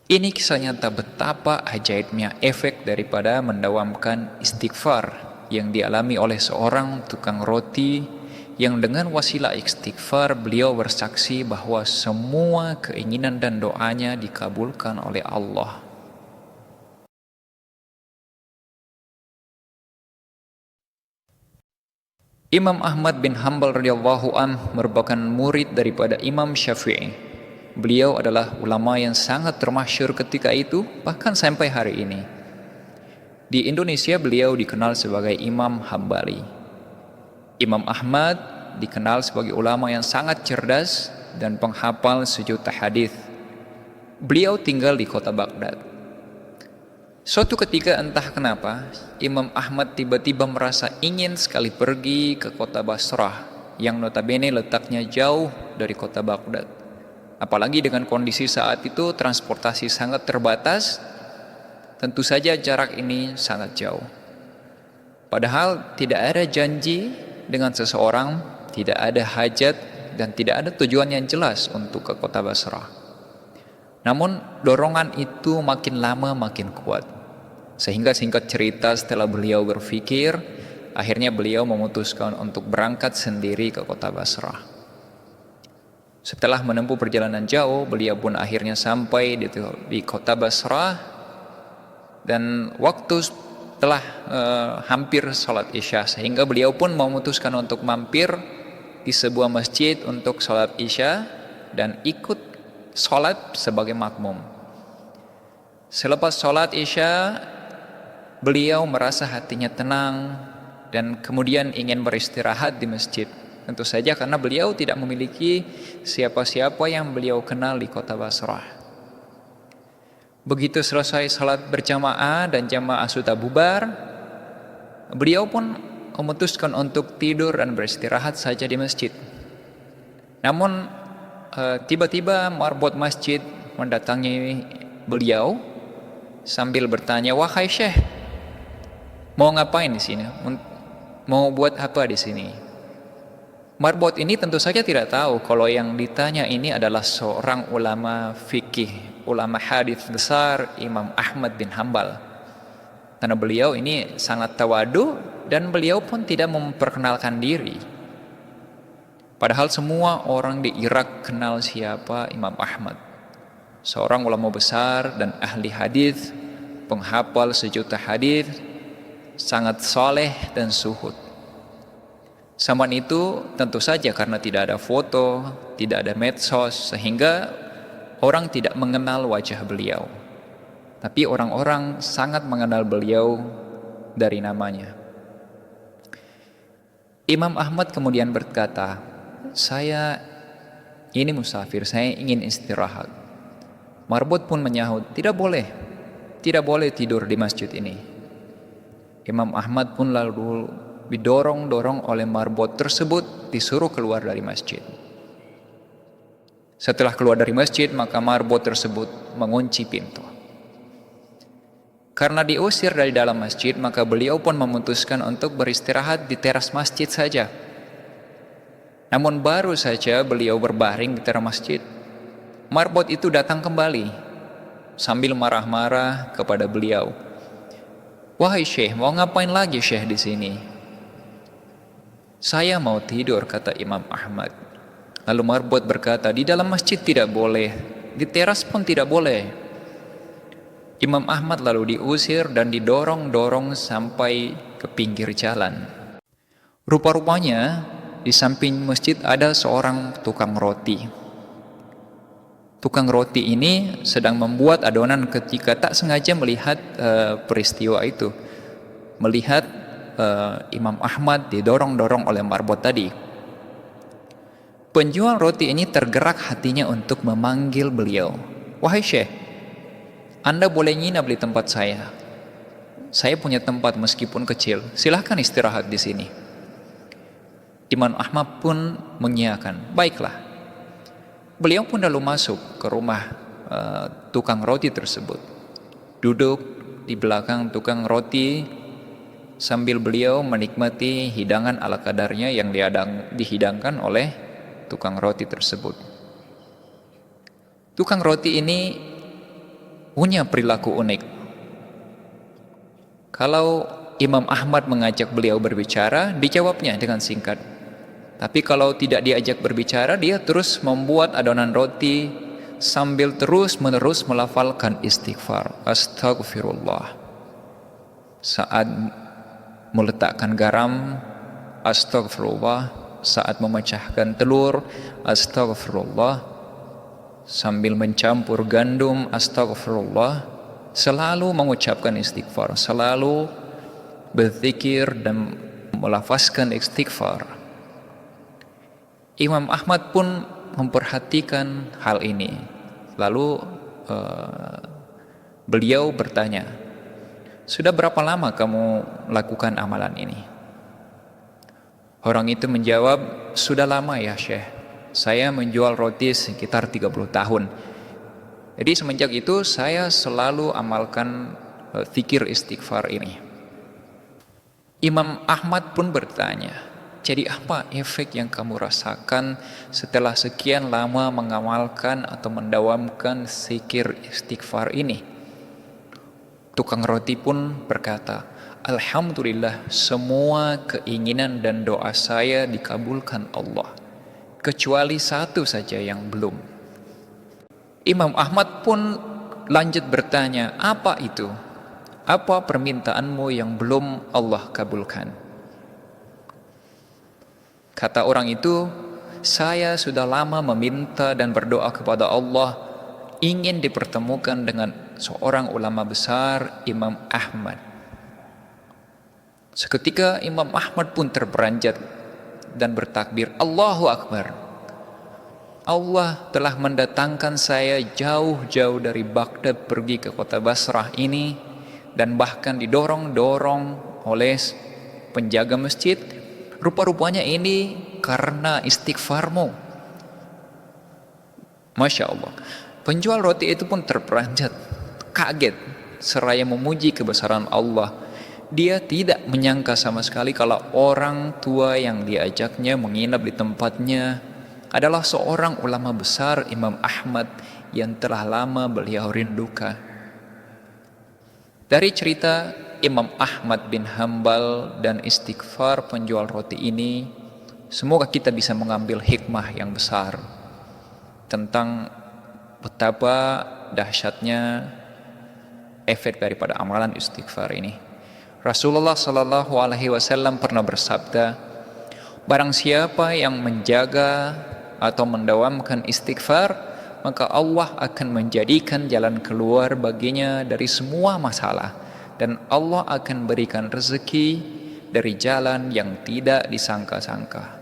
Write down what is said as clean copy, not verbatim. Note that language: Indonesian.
Ini kisah nyata betapa ajaibnya efek daripada mendawamkan istighfar yang dialami oleh seorang tukang roti yang dengan wasilah istighfar beliau bersaksi bahwa semua keinginan dan doanya dikabulkan oleh Allah. Imam Ahmad bin Hanbal radhiyallahu merupakan murid daripada Imam Syafi'i. Beliau adalah ulama yang sangat termasyhur ketika itu, bahkan sampai hari ini. Di Indonesia beliau dikenal sebagai Imam Hambali. Imam Ahmad dikenal sebagai ulama yang sangat cerdas dan penghafal sejuta hadis. Beliau tinggal di kota Baghdad. Suatu ketika entah kenapa Imam Ahmad tiba-tiba merasa ingin sekali pergi ke kota Basrah yang notabene letaknya jauh dari kota Baghdad. Apalagi dengan kondisi saat itu transportasi sangat terbatas, tentu saja jarak ini sangat jauh. Padahal tidak ada janji dengan seseorang, tidak ada hajat dan tidak ada tujuan yang jelas untuk ke kota Basrah. Namun dorongan itu makin lama makin kuat. Sehingga singkat cerita setelah beliau berpikir, akhirnya beliau memutuskan untuk berangkat sendiri ke kota Basrah. Setelah menempuh perjalanan jauh, beliau pun akhirnya sampai di kota Basrah, dan waktu telah hampir sholat isya, sehingga beliau pun memutuskan untuk mampir di sebuah masjid untuk sholat isya dan ikut sholat sebagai makmum. Selepas sholat isya, beliau merasa hatinya tenang dan kemudian ingin beristirahat di masjid. Tentu saja karena beliau tidak memiliki siapa-siapa yang beliau kenal di kota Basrah. Begitu selesai salat berjamaah dan jamaah sudah bubar, beliau pun memutuskan untuk tidur dan beristirahat saja di masjid. Namun tiba-tiba marbot masjid mendatangi beliau sambil bertanya, "Wahai Syekh, mau ngapain di sini? Mau buat apa di sini?" Marbot ini tentu saja tidak tahu kalau yang ditanya ini adalah seorang ulama fikih, ulama hadis besar, Imam Ahmad bin Hanbal. Karena beliau ini sangat tawadu dan beliau pun tidak memperkenalkan diri. Padahal semua orang di Irak kenal siapa Imam Ahmad. Seorang ulama besar dan ahli hadis, penghafal sejuta hadis, sangat soleh dan zuhud. Zaman itu tentu saja karena tidak ada foto, tidak ada medsos, sehingga orang tidak mengenal wajah beliau. Tapi orang-orang sangat mengenal beliau dari namanya. Imam Ahmad kemudian berkata, "Saya ini musafir, saya ingin istirahat." Marbot pun menyahut, tidak boleh tidur di masjid ini." Imam Ahmad pun lalu didorong-dorong oleh marbot tersebut, disuruh keluar dari masjid. Setelah keluar dari masjid, maka marbot tersebut mengunci pintu. Karena diusir dari dalam masjid, maka beliau pun memutuskan untuk beristirahat di teras masjid saja. Namun baru saja beliau berbaring di teras masjid, marbot itu datang kembali sambil marah-marah kepada beliau. "Wahai Syekh, mau ngapain lagi Syekh di sini?" "Saya mau tidur," kata Imam Ahmad. Lalu marbot berkata, "Di dalam masjid tidak boleh, di teras pun tidak boleh." Imam Ahmad lalu diusir dan didorong-dorong sampai ke pinggir jalan. Rupa-rupanya di samping masjid ada seorang tukang roti. Tukang roti ini sedang membuat adonan ketika tak sengaja melihat peristiwa itu, melihat Imam Ahmad didorong-dorong oleh marbot tadi. Penjual roti ini tergerak hatinya untuk memanggil beliau. "Wahai Syekh, Anda boleh nginap di tempat saya. Saya punya tempat meskipun kecil. Silahkan istirahat di sini." Imam Ahmad pun mengiyakan, "Baiklah." Beliau pun lalu masuk ke rumah tukang roti tersebut. Duduk di belakang tukang roti sambil beliau menikmati hidangan ala kadarnya yang dihidangkan oleh tukang roti tersebut. Tukang roti ini punya perilaku unik. Kalau Imam Ahmad mengajak beliau berbicara, dijawabnya dengan singkat. Tapi kalau tidak diajak berbicara, dia terus membuat adonan roti sambil terus-menerus melafalkan istighfar. Astagfirullah. Saat meletakkan garam, astagfirullah. Saat memecahkan telur, astagfirullah. Sambil mencampur gandum, astagfirullah. Selalu mengucapkan istighfar, selalu berzikir dan melafazkan istighfar. Imam Ahmad pun memperhatikan hal ini. Lalu beliau bertanya, "Sudah berapa lama kamu lakukan amalan ini?" Orang itu menjawab, "Sudah lama ya Syekh. Saya menjual roti sekitar 30 tahun. Jadi semenjak itu saya selalu amalkan zikir istighfar ini." Imam Ahmad pun bertanya, "Jadi apa efek yang kamu rasakan setelah sekian lama mengamalkan atau mendawamkan zikir istighfar ini?" Tukang roti pun berkata, "Alhamdulillah, semua keinginan dan doa saya dikabulkan Allah, kecuali satu saja yang belum." Imam Ahmad pun lanjut bertanya, "Apa itu? Apa permintaanmu yang belum Allah kabulkan?" Kata orang itu, "Saya sudah lama meminta dan berdoa kepada Allah, ingin dipertemukan dengan seorang ulama besar, Imam Ahmad." Seketika Imam Ahmad pun terperanjat dan bertakbir, "Allahu Akbar. Allah telah mendatangkan saya jauh-jauh dari Baghdad pergi ke kota Basrah ini, dan bahkan didorong-dorong oleh penjaga masjid. Rupa-rupanya ini karena istighfarmu." Masya Allah. Penjual roti itu pun terperanjat, kaget, seraya memuji kebesaran Allah. Dia tidak menyangka sama sekali kalau orang tua yang diajaknya menginap di tempatnya adalah seorang ulama besar, Imam Ahmad, yang telah lama beliau rindukan. Dari cerita Imam Ahmad bin Hambal dan istighfar penjual roti ini, semoga kita bisa mengambil hikmah yang besar tentang betapa dahsyatnya efek daripada amalan istighfar ini. Rasulullah Shallallahu Alaihi Wasallam pernah bersabda, "Barang siapa yang menjaga atau mendawamkan istighfar, maka Allah akan menjadikan jalan keluar baginya dari semua masalah, dan Allah akan berikan rezeki dari jalan yang tidak disangka-sangka."